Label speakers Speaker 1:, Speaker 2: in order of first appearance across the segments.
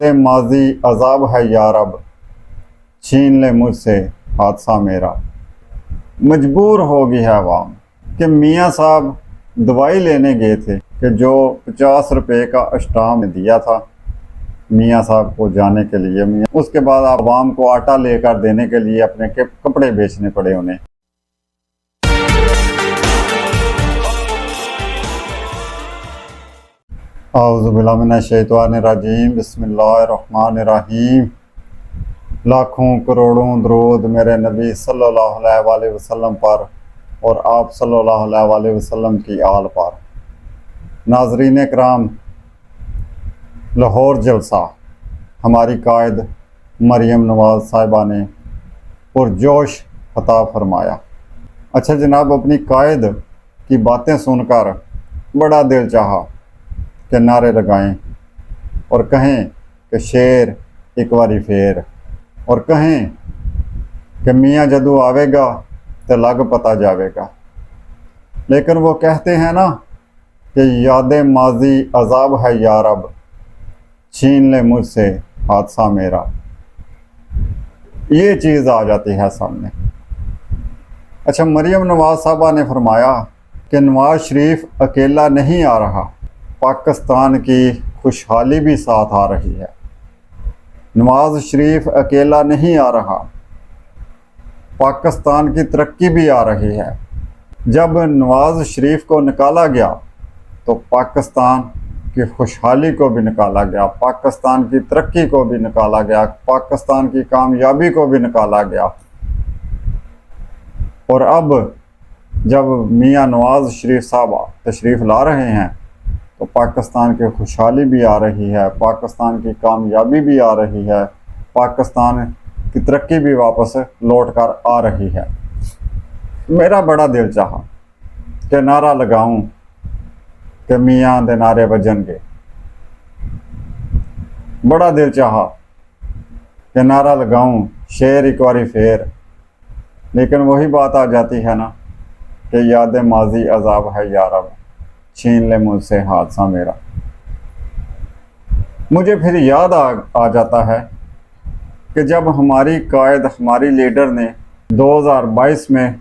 Speaker 1: माजी अजाब है यार अब छीन ले मुझसे हादसा मेरा। मजबूर हो गई है आवाम कि मियाँ साहब दवाई लेने गए थे कि जो 50 रुपए का अष्टाम दिया था मियाँ साहब को जाने के लिए, मियाँ उसके बाद आवाम को आटा लेकर देने के लिए अपने कपड़े बेचने पड़े उन्हें। औज़ुबिल्लाहिमिनश्शैतानिर्रजीम बिस्मिल्लाहिर्रहमानिर्रहीम। लाखों करोड़ों दरूद मेरे नबी सल्लल्लाहु अलैहि वसल्लम पर और आप सल्लल्लाहु अलैहि वसल्लम की आल पर। नाज़रीन कराम, लाहौर जलसा हमारी कायद मरियम नवाज़ साहिबा ने पुरजोश अता फरमाया। अच्छा जनाब, अपनी कायद की बातें सुनकर बड़ा दिल चाहा कि नारे लगाएं और कहें कि शेर एक बारी फेर, और कहें कि मियाँ जदू आवेगा तो लग पता जावेगा। लेकिन वो कहते हैं ना कि याद माजी अजाब है यार अब छीन ले मुझसे हादसा मेरा। ये चीज़ आ जाती है सामने। अच्छा, मरियम नवाज साहबा ने फरमाया कि नवाज शरीफ अकेला नहीं आ रहा, पाकिस्तान की खुशहाली भी साथ आ रही है। नवाज शरीफ अकेला नहीं आ रहा, पाकिस्तान की तरक्की भी आ रही है। जब नवाज शरीफ को निकाला गया तो पाकिस्तान की खुशहाली को भी निकाला गया, पाकिस्तान की तरक्की को भी निकाला गया, पाकिस्तान की कामयाबी को भी निकाला गया। और अब जब मियाँ नवाज शरीफ साहब तशरीफ़ ला रहे हैं तो पाकिस्तान की खुशहाली भी आ रही है, पाकिस्तान की कामयाबी भी आ रही है, पाकिस्तान की तरक्की भी वापस लौट कर आ रही है। मेरा बड़ा दिल चाहा कि नारा लगाऊं कि मियाँ दे नारे बजनगे। बड़ा दिल चाहा कि नारा लगाऊं शेर एक बारी फेर, लेकिन वही बात आ जाती है ना कि याद माजी अजाब है यार अब छीन ले मुझसे हादसा मेरा। मुझे फिर याद आ जाता है कि जब हमारी कायद हमारी लीडर ने 2022 में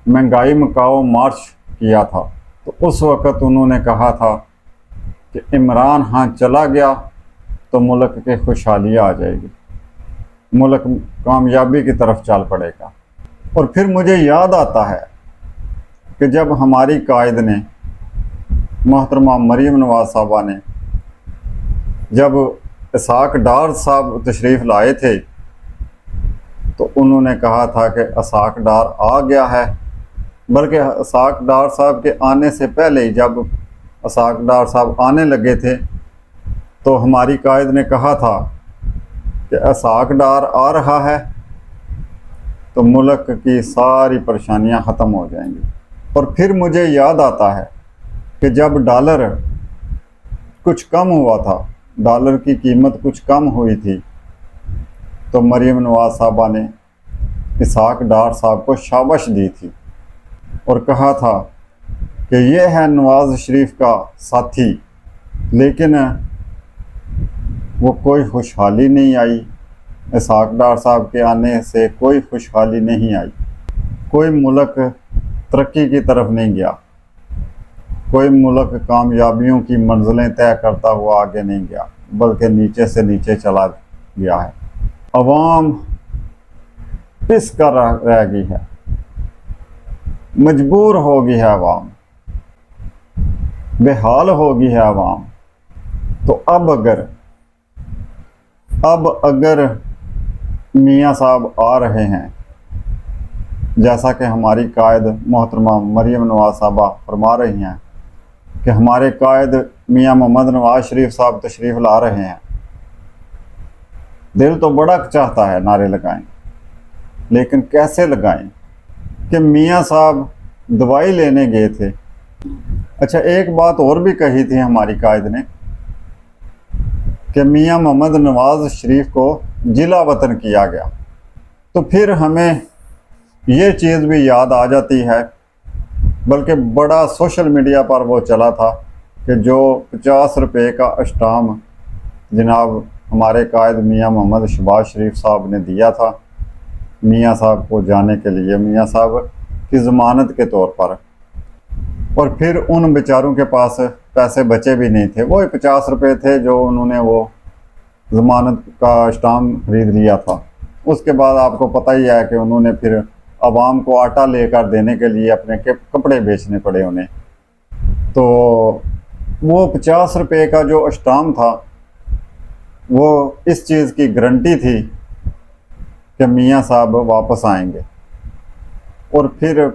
Speaker 1: महंगाई मुकाओ मार्च किया था, तो उस वक़्त उन्होंने कहा था कि इमरान खान चला गया तो मुल्क की खुशहाली आ जाएगी, मुल्क कामयाबी की तरफ चल पड़ेगा। और फिर मुझे याद आता है कि जब हमारी कायद ने मोहतरमा मरियम नवाज साहबा ने जब इसाक डार साहब तशरीफ़ लाए थे तो उन्होंने कहा था कि इसाक डार आ गया है। बल्कि इसाक डार साहब के आने से पहले ही जब इसाक डार साहब आने लगे थे तो हमारी कायद ने कहा था कि इसाक डार आ रहा है तो मुल्क की सारी परेशानियां ख़त्म हो जाएंगी। और फिर मुझे याद आता है कि जब डॉलर कुछ कम हुआ था, डॉलर की कीमत कुछ कम हुई थी, तो मरियम नवाज साहबा ने इसाक डार साहब को शाबाश दी थी और कहा था कि ये है नवाज शरीफ का साथी। लेकिन वो कोई खुशहाली नहीं आई, इसाक डार साहब के आने से कोई खुशहाली नहीं आई, कोई मुल्क तरक्की की तरफ नहीं गया, कोई मुल्क कामयाबियों की मंजिलें तय करता हुआ आगे नहीं गया, बल्कि नीचे से नीचे चला गया है। अवाम पिस कर रह गई है, मजबूर हो गई है अवाम, बेहाल हो गई है अवाम। तो अब अगर मियाँ साहब आ रहे हैं, जैसा कि हमारी कायद मोहतरमा मरियम नवाज साहबा फरमा रही हैं कि हमारे कायद मियाँ मोहम्मद नवाज शरीफ साहब तशरीफ़ ला रहे हैं, दिल तो बड़ा चाहता है नारे लगाएं, लेकिन कैसे लगाएं कि मियाँ साहब दवाई लेने गए थे। अच्छा, एक बात और भी कही थी हमारी कायद ने कि मियाँ मोहम्मद नवाज शरीफ को जिला वतन किया गया। तो फिर हमें ये चीज़ भी याद आ जाती है, बल्कि बड़ा सोशल मीडिया पर वो चला था कि जो 50 रुपए का अष्टाम जनाब हमारे कायद मियाँ मोहम्मद शहबाज शरीफ साहब ने दिया था मियाँ साहब को जाने के लिए, मियाँ साहब की ज़मानत के तौर पर। और फिर उन बेचारों के पास पैसे बचे भी नहीं थे, वो 50 रुपये थे जो उन्होंने वो ज़मानत का स्टाम्प खरीद लिया था। उसके बाद आपको पता ही है कि उन्होंने फिर आवाम को आटा लेकर देने के लिए अपने कपड़े बेचने पड़े उन्हें। तो वो 50 रुपये का जो स्टाम्प था वो इस चीज़ की गारंटी थी कि मियाँ साहब वापस आएंगे। और फिर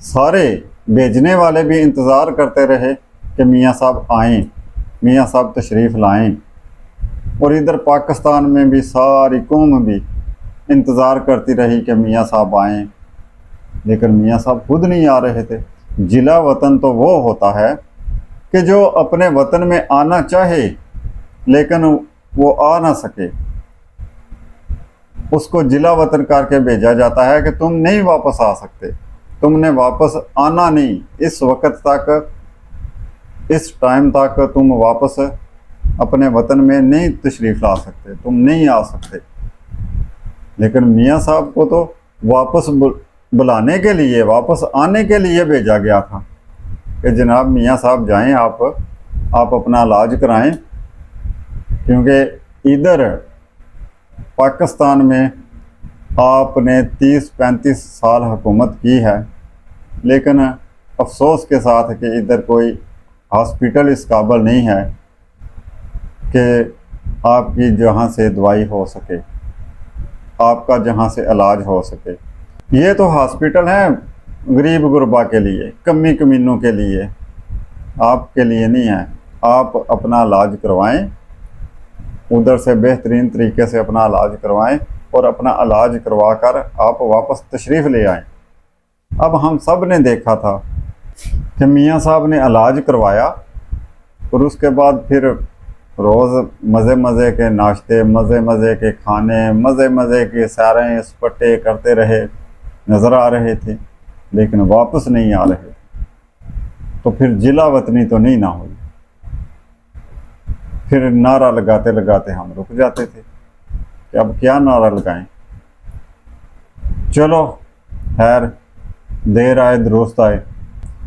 Speaker 1: सारे भेजने वाले भी इंतज़ार करते रहे कि मियाँ साहब आएँ, मियाँ साहब तशरीफ़ लाएँ। और इधर पाकिस्तान में भी सारी कौम भी इंतज़ार करती रही कि मियाँ साहब आएँ, लेकिन मियाँ साहब खुद नहीं आ रहे थे। जिला वतन तो वो होता है कि जो अपने वतन में आना चाहे लेकिन वो आ ना सके, उसको जिला वतन करके भेजा जाता है कि तुम नहीं वापस आ सकते, तुमने वापस आना नहीं, इस वक्त तक, इस टाइम तक तुम वापस अपने वतन में नहीं तशरीफ़ ला सकते, तुम नहीं आ सकते। लेकिन मियाँ साहब को तो वापस बुलाने के लिए, वापस आने के लिए भेजा गया था कि जनाब मियाँ साहब जाएं, आप अपना इलाज कराएं, क्योंकि इधर पाकिस्तान में आपने 30-35 साल हुकूमत की है, लेकिन अफसोस के साथ कि इधर कोई हॉस्पिटल इस काबिल नहीं है कि आपकी जहाँ से दवाई हो सके, आपका जहाँ से इलाज हो सके। ये तो हॉस्पिटल है गरीब गुरबा के लिए, कमी कमीनों के लिए, आपके लिए नहीं है। आप अपना इलाज करवाएं, उधर से बेहतरीन तरीके से अपना इलाज करवाएं और अपना इलाज करवा कर आप वापस तशरीफ़ ले आएं। अब हम सब ने देखा था कि मियाँ साहब ने इलाज करवाया और उसके बाद फिर रोज़ मज़े मज़े के नाश्ते, मज़े मज़े के खाने, मज़े मज़े के सैरें सपट्टे करते रहे, नज़र आ रहे थे, लेकिन वापस नहीं आ रहे थे। तो फिर जिला वतनी तो नहीं ना हुई। फिर नारा लगाते लगाते हम रुक जाते थे कि अब क्या नारा लगाएं। चलो खैर, देर आए दुरुस्त आए,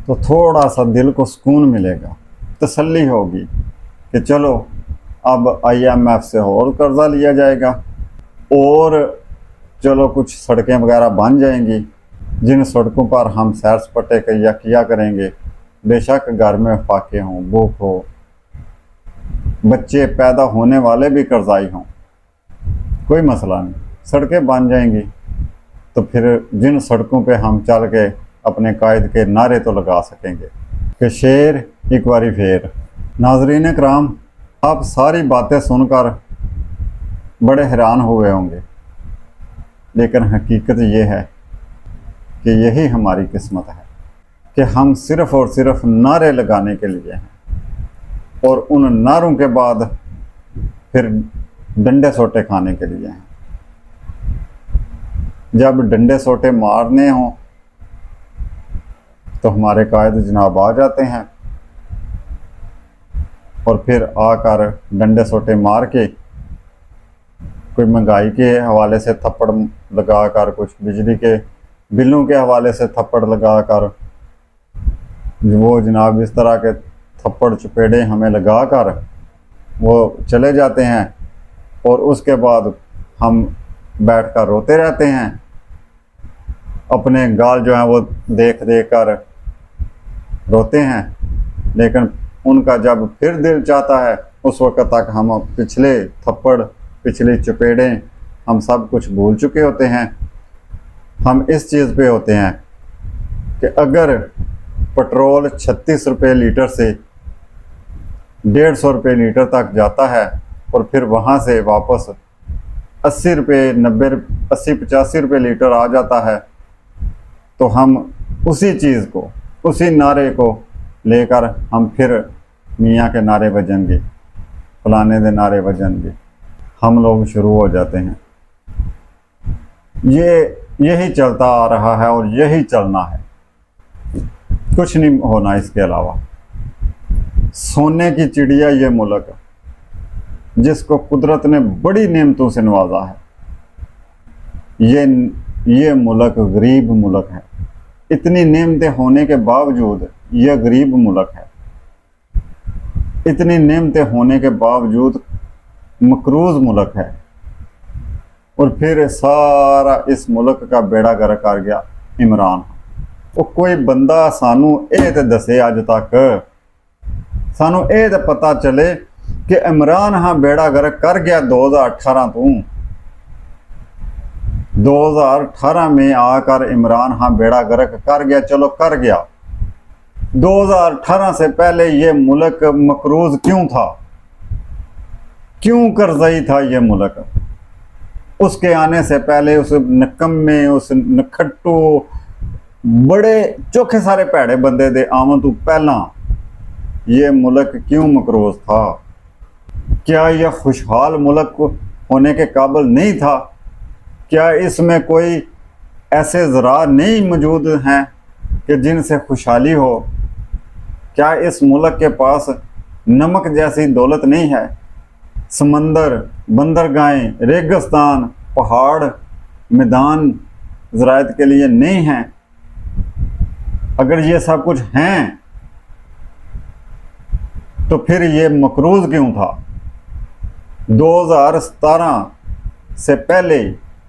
Speaker 1: तो थोड़ा सा दिल को सुकून मिलेगा, तसल्ली होगी कि चलो अब IMF से और कर्ज़ा लिया जाएगा और चलो कुछ सड़कें वगैरह बन जाएंगी, जिन सड़कों पर हम सैर सपाटे किया करेंगे। बेशक घर में फाके हों, भूख हो, बच्चे पैदा होने वाले भी कर्ज़ाई हों, कोई मसला नहीं, सड़कें बन जाएंगी। तो फिर जिन सड़कों पे हम चल के अपने कायद के नारे तो लगा सकेंगे कि शेर एक बारी फेर। नाज़रीन कराम, आप सारी बातें सुनकर बड़े हैरान हुए होंगे, लेकिन हकीकत ये है कि यही हमारी किस्मत है कि हम सिर्फ़ और सिर्फ नारे लगाने के लिए हैं, और उन नारों के बाद फिर डंडे सोटे खाने के लिए हैं। जब डंडे सोटे मारने हों तो हमारे कायद जनाब आ जाते हैं और फिर आकर डंडे सोटे मार के कोई महंगाई के हवाले से थप्पड़ लगाकर, कुछ बिजली के बिलों के हवाले से थप्पड़ लगाकर, वो जनाब इस तरह के थप्पड़ चपेड़े हमें लगाकर वो चले जाते हैं। और उसके बाद हम बैठकर रोते रहते हैं, अपने गाल जो हैं वो देख देख कर रोते हैं। लेकिन उनका जब फिर दिल चाहता है, उस वक्त तक हम पिछले थप्पड़, पिछली चपेड़ें, हम सब कुछ भूल चुके होते हैं। हम इस चीज़ पे होते हैं कि अगर पेट्रोल 36 रुपये लीटर से 150 रुपये लीटर तक जाता है और फिर वहाँ से वापस 80 रुपये, 90, 80, 85 रुपये लीटर आ जाता है, तो हम उसी चीज़ को, उसी नारे को लेकर हम फिर मियाँ के नारे बजनगे, फलाने दे नारे बजनगे, हम लोग शुरू हो जाते हैं। यही चलता आ रहा है और यही चलना है, कुछ नहीं होना इसके अलावा। सोने की चिड़िया ये मुल्क, जिसको कुदरत ने बड़ी नेमतों से नवाजा है। ये मुल्क गरीब मुल्क है। इतनी नेमतें होने के बावजूद यह गरीब मुल्क है। इतनी नेमतें होने के बावजूद मकरूज मुल्क है। और फिर सारा इस मुल्क का बेड़ा गर्क कर गया इमरान। वो कोई बंदा सानू ये तो दसे अज तक, सानू ये तो पता चले कि इमरान हाँ बेड़ा गर्क कर गया 2018 तो। 2018 में आकर इमरान हाँ बेड़ा गर्क कर गया, चलो कर गया। 2018 से पहले ये मुल्क मकरूज क्यों था, क्यों करजई था ये मुल्क? उसके आने से पहले उस नकम्मे, उस नखट्टू, बड़े चोखे सारे भैड़े बंदे दे आवन तो पहला ये मुल्क क्यों मकरूज था? क्या यह खुशहाल मुल्क होने के काबिल नहीं था? क्या इसमें कोई ऐसे ज़रा नहीं मौजूद हैं कि जिनसे खुशहाली हो? क्या इस मुल्क के पास नमक जैसी दौलत नहीं है? समंदर, बंदरगाहें, रेगिस्तान, पहाड़, मैदान ज़राअत के लिए नहीं हैं? अगर ये सब कुछ हैं तो फिर ये मकरूज क्यों था? 2017 से पहले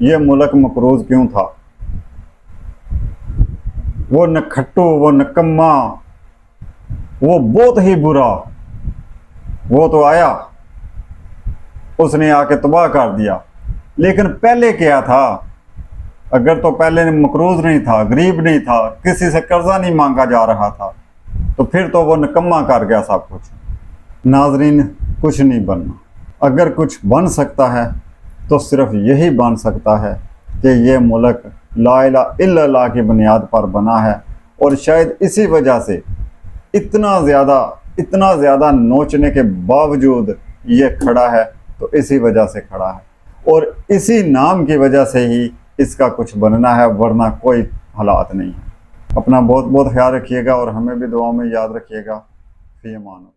Speaker 1: ये मुल्क मकरूज क्यों था? वो नखट्टू, वो नकम्मा, वो बहुत ही बुरा, वो तो आया, उसने आके तबाह कर दिया। लेकिन पहले क्या था? अगर तो पहले मकरूज नहीं था, गरीब नहीं था, किसी से कर्जा नहीं मांगा जा रहा था, तो फिर तो वो निकम्मा कर गया सब कुछ। नाजरीन, कुछ नहीं बनना। अगर कुछ बन सकता है तो सिर्फ यही बन सकता है कि ये मुल्क ला इलाहा इल्लल्लाह की बुनियाद पर बना है। और शायद इसी वजह से इतना ज़्यादा नोचने के बावजूद ये खड़ा है, तो इसी वजह से खड़ा है। और इसी नाम की वजह से ही इसका कुछ बनना है, वरना कोई हालात नहीं है। अपना बहुत बहुत ख्याल रखिएगा और हमें भी दुआ में याद रखिएगा। फी अमान।